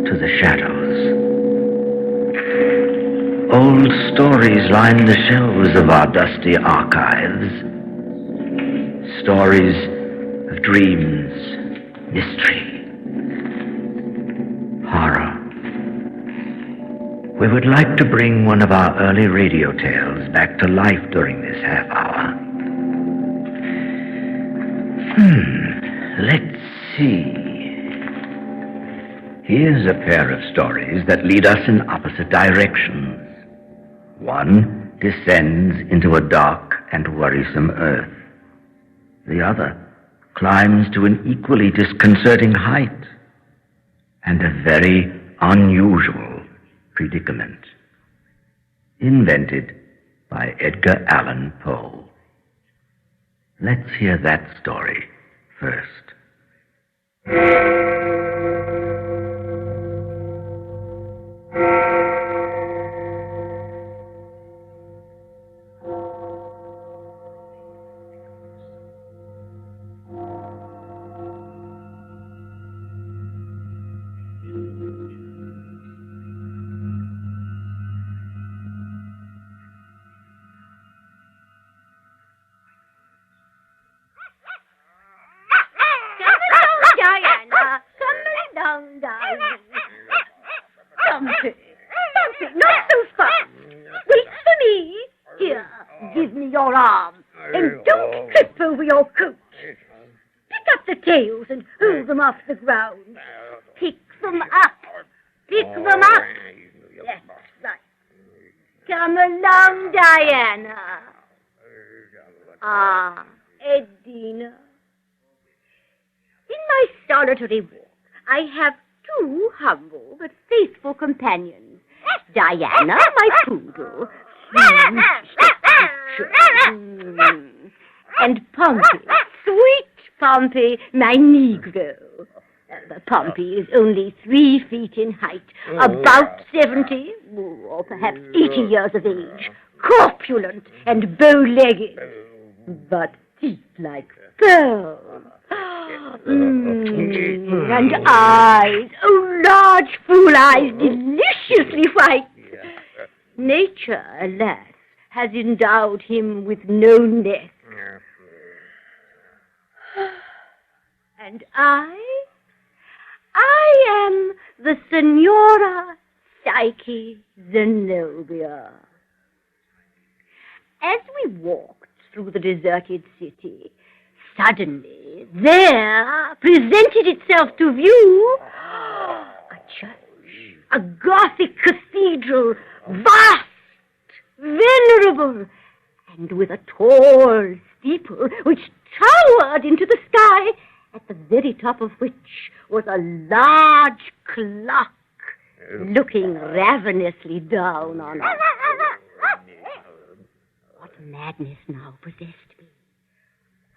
to the shadows. Old stories line the shelves of our dusty archives. Stories of dreams, mystery, horror. We would like to bring one of our early radio tales back to life during this half hour. Let's see. Here's a pair of stories that lead us in opposite directions. One descends into a dark and worrisome earth. The other climbs to an equally disconcerting height and a very unusual predicament. Invented by Edgar Allan Poe. Let's hear that story first. Bumpy, not so fast. Wait for me. Here, give me your arm. And don't trip over your coat. Pick up the tails and hold them off the ground. Pick them up. Pick them up. That's right. Come along, Diana. Ah, Edina. In my solitary walk, I have two humble but faithful companions. Diana, my poodle, and Pompey, sweet Pompey, my Negro. Pompey is only 3 feet in height, about 70, or perhaps 80 years of age, corpulent and bow-legged, but teeth like pearls. And eyes, large full eyes, deliciously white. Nature, alas, has endowed him with no neck. And I am the Senora Psyche Zenobia. As we walked through the deserted city, suddenly there presented itself to view a church, a Gothic cathedral, vast, venerable, and with a tall steeple which towered into the sky, at the very top of which was a large clock looking ravenously down on us. What madness now possessed me?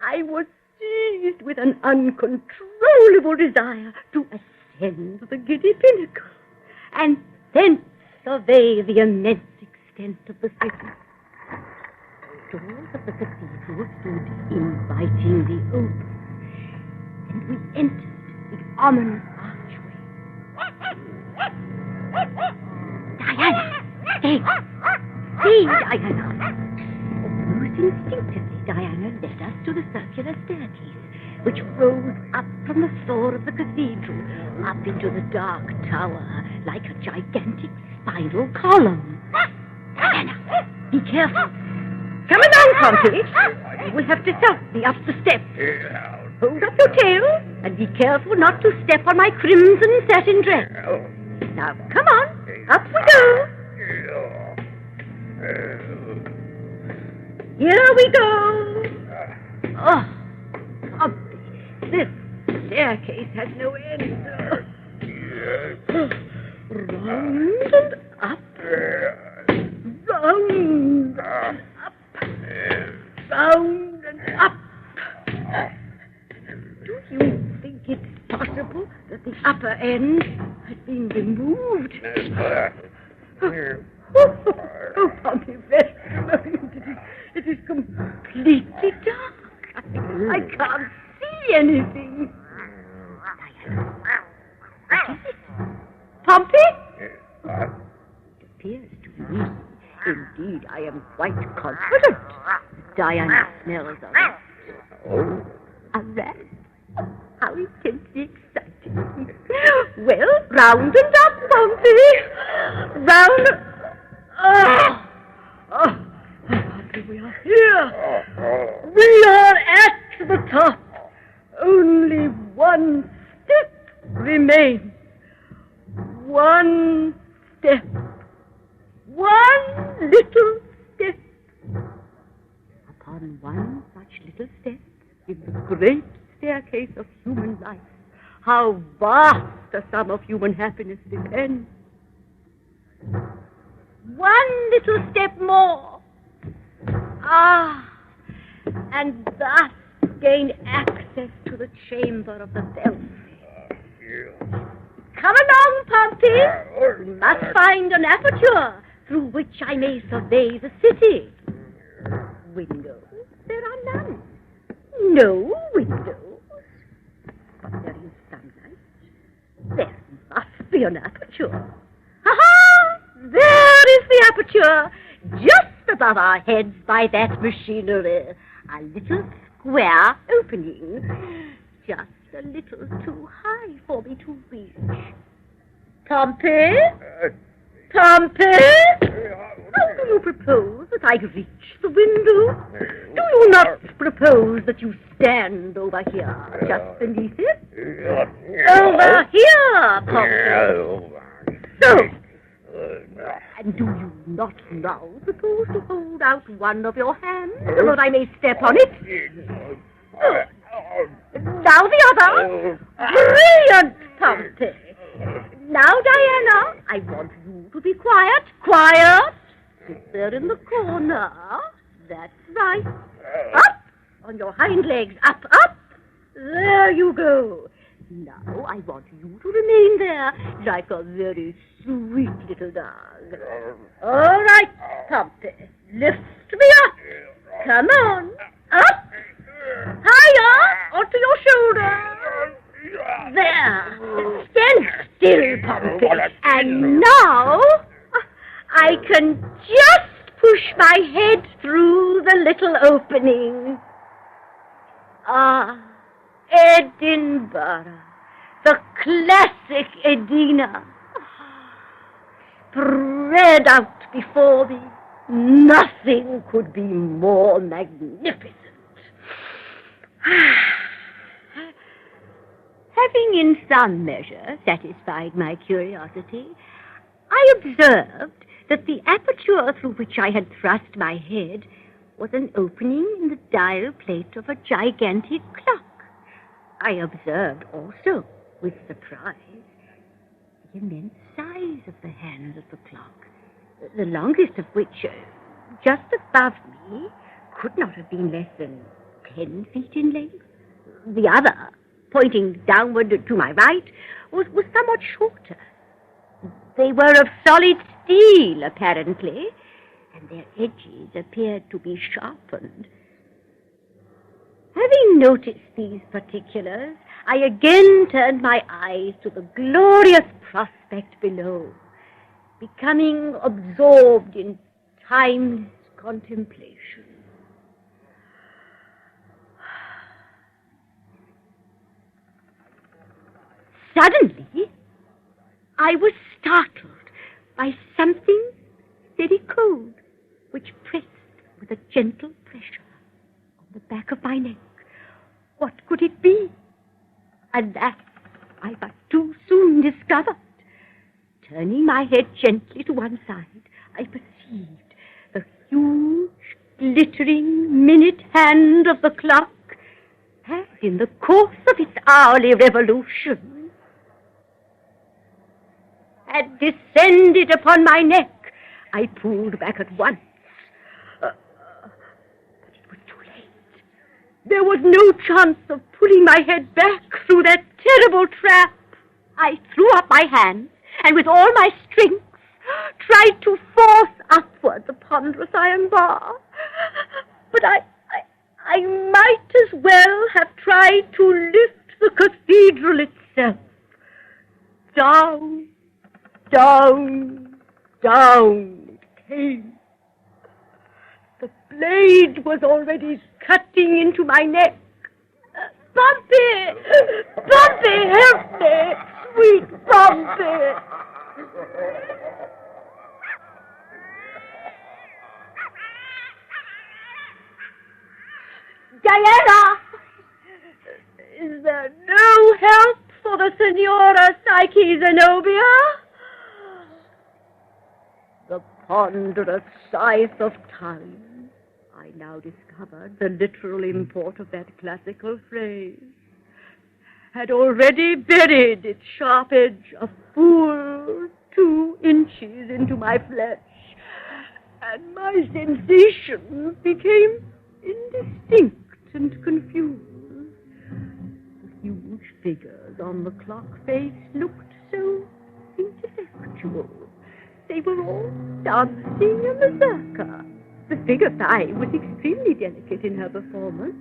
I was seized with an uncontrollable desire to ascend the giddy pinnacle and thence survey the immense extent of the city. The doors of the cathedral stood invitingly open, and we entered the ominous archway. Diana! Stay! Stay, Diana! Almost instinctively, Diana led us to the circular staircase, which rose up from the floor of the cathedral, up into the dark tower, like a gigantic spiral column. Diana, be careful. Come along, Pompey. You will have to help me up the steps. Hold up your tail, and be careful not to step on my crimson satin dress. Now, come on. Up we go. Here we go. Oh, Pompey, this staircase has no end. Round and up. Round and up. Round and up. Do you think it's possible that the upper end has been removed? Oh, Pompey, very it is completely dark. I can't see anything. Diana, what is it? Pompey? It appears to me, indeed, I am quite confident Diana smells a rat. A rat? How intensely exciting. Well, round and up, Pompey. Round... We are here. We are at the top. Only one step remains. One step. One little step. Upon one such little step in the great staircase of human life, how vast a sum of human happiness depends. One little step more. And thus gain access to the chamber of the belfry. Come along, Pompey. We must find an aperture through which I may survey the city. Windows? There are none. No windows. But there is sunlight. There must be an aperture. Ha-ha! There is the aperture. Just above our heads by that machinery. A little square opening. Just a little too high for me to reach. Pompey? Pompey? How do you propose that I reach the window? Do you not propose that you stand over here, just beneath it? Over here, Pompey. So, and do you not now propose to hold out one of your hands so that I may step on it? Now the other. Brilliant, Pompey. Now, Diana, I want you to be quiet. Quiet. Sit there in the corner. That's right. Up on your hind legs. Up, up. There you go. Now I want you to remain there like a very sweet little dog. All right, Pompey. Lift me up. Come on. Up. Higher onto your shoulder. There. Stand still, Pompey. And now I can just push my head through the little opening. Edinburgh, the classic Edina, spread out before me. Nothing could be more magnificent. Having in some measure satisfied my curiosity, I observed that the aperture through which I had thrust my head was an opening in the dial plate of a gigantic clock. I observed also, with surprise, the immense size of the hands of the clock, the longest of which, just above me, could not have been less than 10 feet in length. The other, pointing downward to my right, was somewhat shorter. They were of solid steel, apparently, and their edges appeared to be sharpened. Having noticed these particulars, I again turned my eyes to the glorious prospect below, becoming absorbed in timeless contemplation. Suddenly, I was startled by something very cold, which pressed with a gentle pressure on the back of my neck. What could it be? Alas, I but too soon discovered. Turning my head gently to one side, I perceived the huge, glittering minute hand of the clock, as in the course of its hourly revolution, had descended upon my neck. I pulled back at once. But it was too late. There was no chance of pulling my head back through that terrible trap. I threw up my hands and with all my strength tried to force upward the ponderous iron bar. But I might as well have tried to lift the cathedral itself. Down, Down, down it came. The blade was already cutting into my neck. Bumpy! Bumpy, help me! Sweet Bumpy! Diana! Is there no help for the Senora Psyche Zenobia? The ponderous scythe of time. I now discovered the literal import of that classical phrase. Had already buried its sharp edge a full 2 inches into my flesh, and my sensations became indistinct and confused. The huge figures on the clock face looked so intellectual. They were all dancing a mazurka. The figure 5 was extremely delicate in her performance,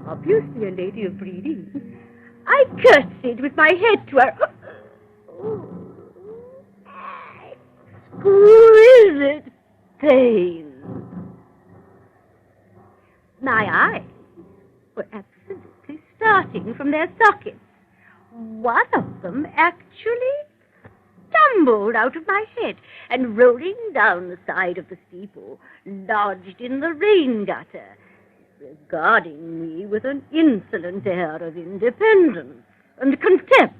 obviously a lady of breeding. I curtsied with my head to her. Exquisite pain. My eyes were absolutely starting from their sockets. One of them actually tumbled out of my head and, rolling down the side of the steeple, lodged in the rain gutter, regarding me with an insolent air of independence and contempt,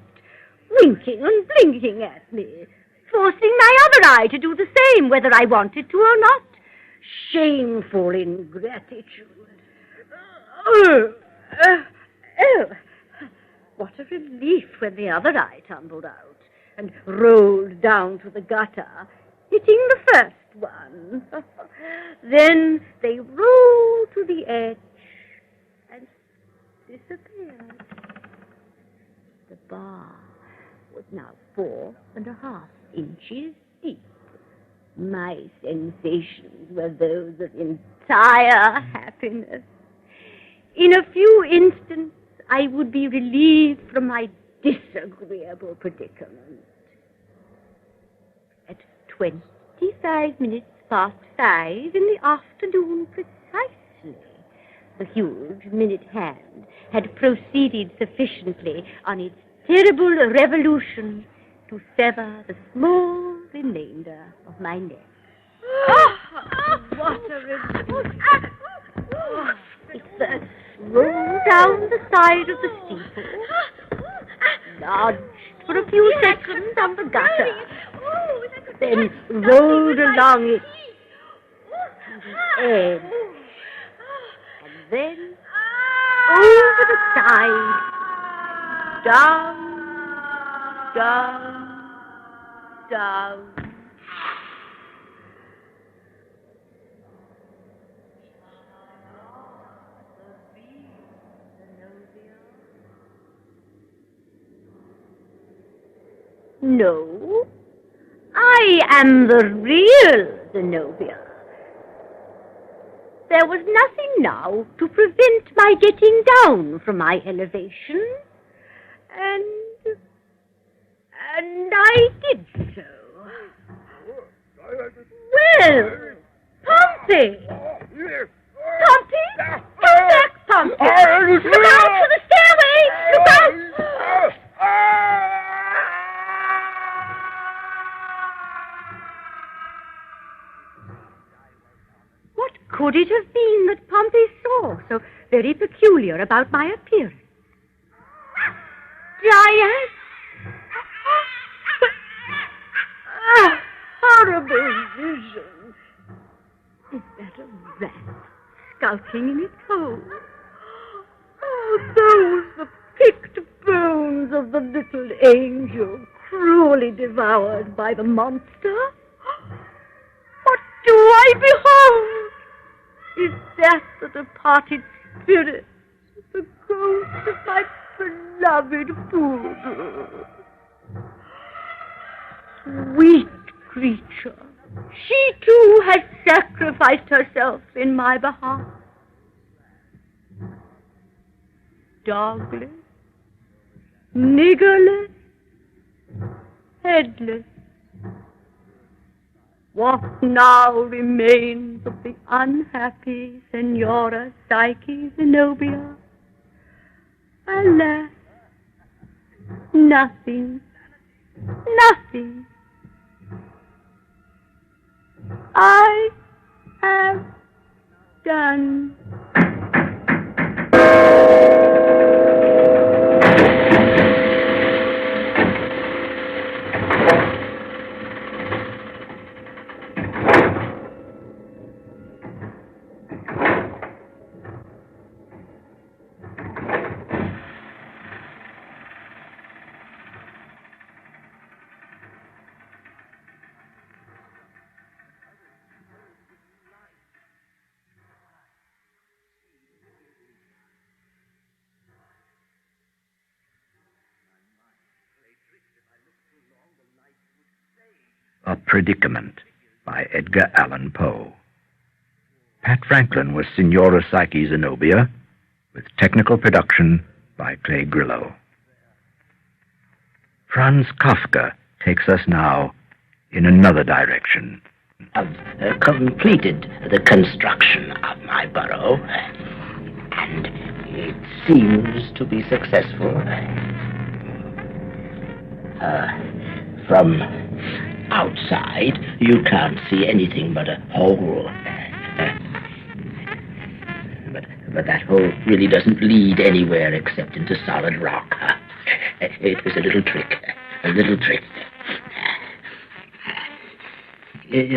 winking and blinking at me, forcing my other eye to do the same, whether I wanted to or not. Shameful ingratitude. What a relief when the other eye tumbled out and rolled down to the gutter, hitting the first one. Then they rolled to the edge and disappeared. The bar was now 4.5 inches deep. My sensations were those of entire happiness. In a few instants, I would be relieved from my disagreeable predicament. At 25 minutes past 5 in the afternoon precisely, the huge minute hand had proceeded sufficiently on its terrible revolution to sever the small remainder of my neck. What a relief! It first rolled down the side of the steeple, lodged for a few seconds on the gutter, then rolled along it to the edge, and then over the side, down, down, down. No, I am the real Zenobia. There was nothing now to prevent my getting down from my elevation, and I did so. Well, Pompey! Pompey! Come back, Pompey! Look out for the stairway! Look out! What could it have been that Pompey saw so very peculiar about my appearance? Giant! Horrible vision! Is that a rat skulking in its hole? Oh, those the picked bones of the little angel cruelly devoured by the monster? What do I behold? Is that the departed spirit, the ghost of my beloved Poodle? Sweet creature, she too has sacrificed herself in my behalf. Dogless, niggerless, headless, What now remains of the unhappy Senora Psyche Zenobia? Alas, nothing, nothing. I have done. A Predicament by Edgar Allan Poe. Pat Franklin was Signora Psyche Zenobia, with technical production by Clay Grillo. Franz Kafka takes us now in another direction. I've completed the construction of my burrow, and it seems to be successful. From outside, you can't see anything but a hole. But that hole really doesn't lead anywhere except into solid rock. It was a little trick.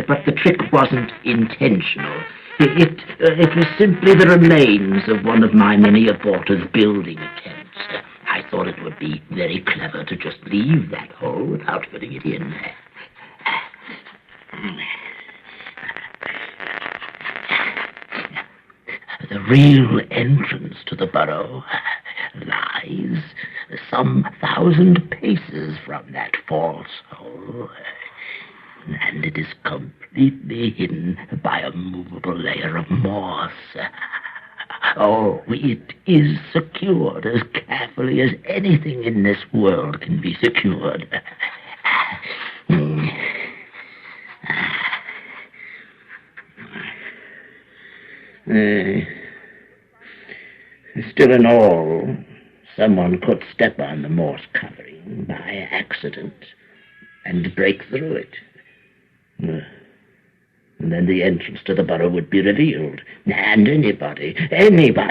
But the trick wasn't intentional. It was simply the remains of one of my many abortive building attempts. I thought it would be very clever to just leave that hole without filling it in. The real entrance to the burrow lies some 1,000 paces from that false hole, and it is completely hidden by a movable layer of moss. Oh, it is secured as carefully as anything in this world can be secured. Still in all, someone could step on the moss covering by accident and break through it. And then the entrance to the burrow would be revealed, and anybody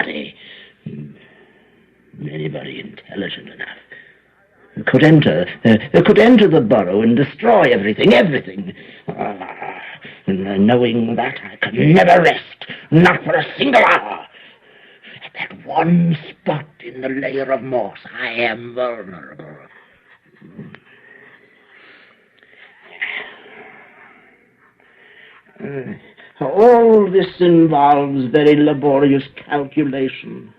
intelligent enough could enter the burrow and destroy everything. Knowing that, I could never rest, not for a single hour. At that one spot in the layer of moss, I am vulnerable. All this involves very laborious calculation,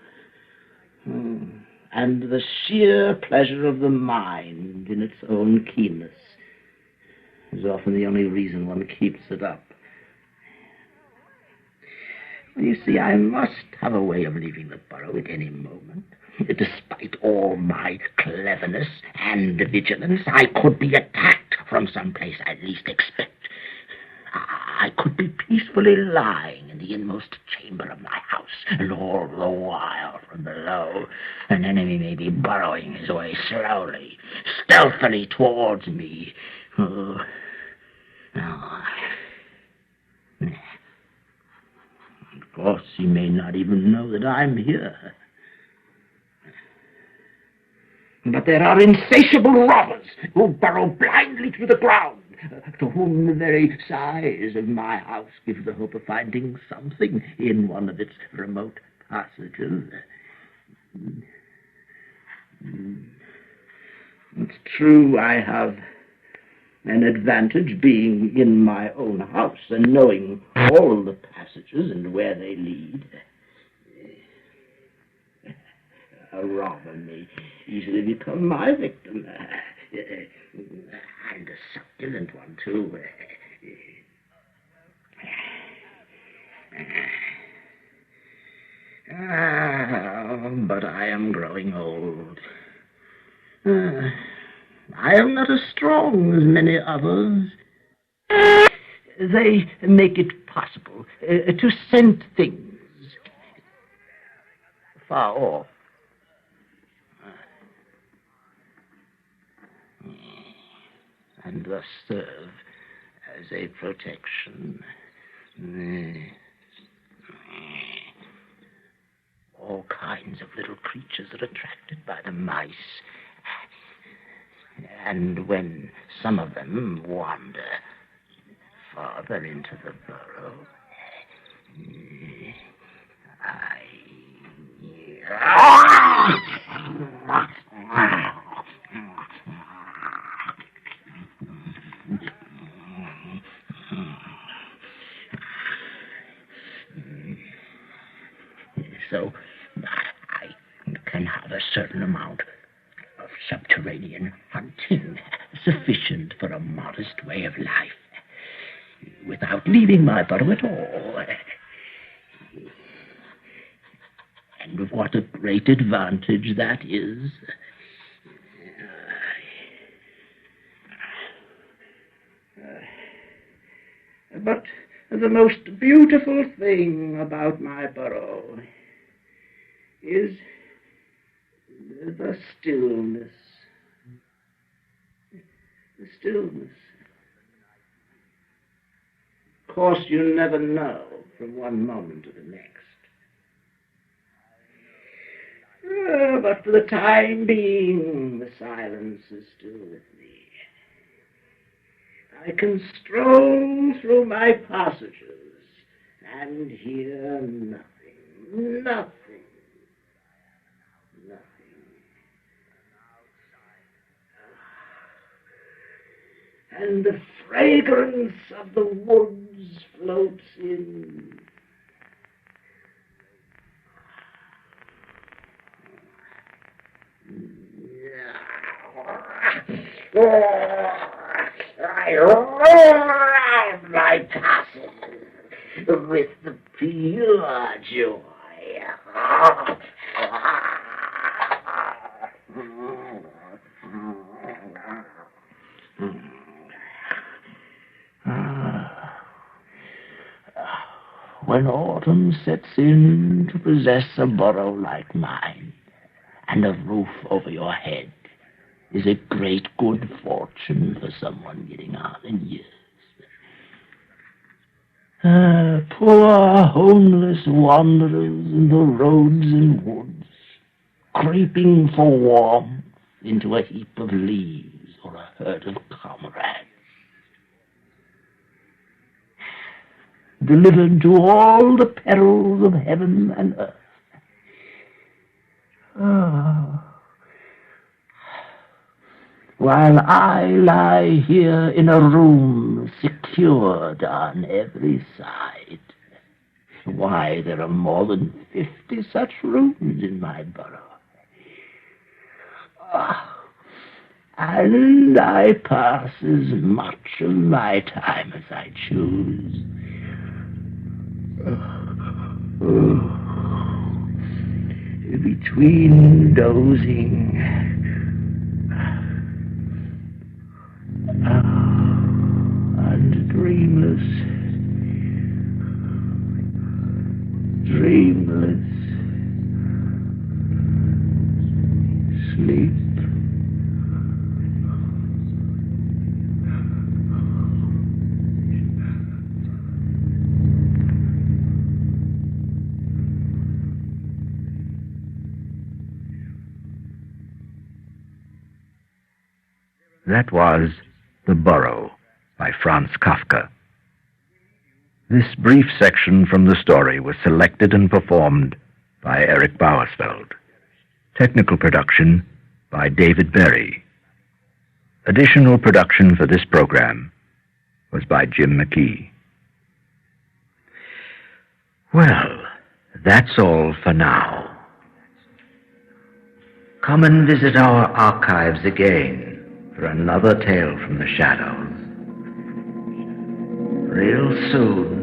and the sheer pleasure of the mind in its own keenness is often the only reason one keeps it up. You see, I must have a way of leaving the burrow at any moment. Despite all my cleverness and vigilance, I could be attacked from some place I least expect. I could be peacefully lying in the inmost chamber of my house, and all the while from below an enemy may be burrowing his way slowly, stealthily towards me. Of course, he may not even know that I'm here. But there are insatiable robbers who burrow blindly through the ground, to whom the very size of my house gives the hope of finding something in one of its remote passages. It's true, I have an advantage being in my own house and knowing all the passages and where they lead. A robber may easily become my victim, and a succulent one, too. But I am growing old. I am not as strong as many others. They make it possible to scent things far off. And thus serve as a protection. All kinds of little creatures are attracted by the mice. And when some of them wander farther into the burrow, so I can have a certain amount of subterranean hunting, sufficient for a modest way of life, without leaving my burrow at all. And what a great advantage that is. But the most beautiful thing about my burrow is the stillness. The stillness. Of course, you never know from one moment to the next. But for the time being, the silence is still with me. I can stroll through my passages and hear nothing, nothing. And the fragrance of the woods floats in. I roar my passes with the pure joy. When autumn sets in to possess a burrow like mine, and a roof over your head is a great good fortune for someone getting on in years. Poor homeless wanderers in the roads and woods, creeping for warmth into a heap of leaves or a herd of comrades. Delivered to all the perils of heaven and earth. While I lie here in a room secured on every side. Why, there are more than 50 such rooms in my burrow. And I pass as much of my time as I choose. Between dozing and dreamless sleep. That was The Burrow by Franz Kafka. This brief section from the story was selected and performed by Eric Bauersfeld. Technical production by David Berry. Additional production for this program was by Jim McKee. Well, that's all for now. Come and visit our archives again for another tale from the shadows. Real soon.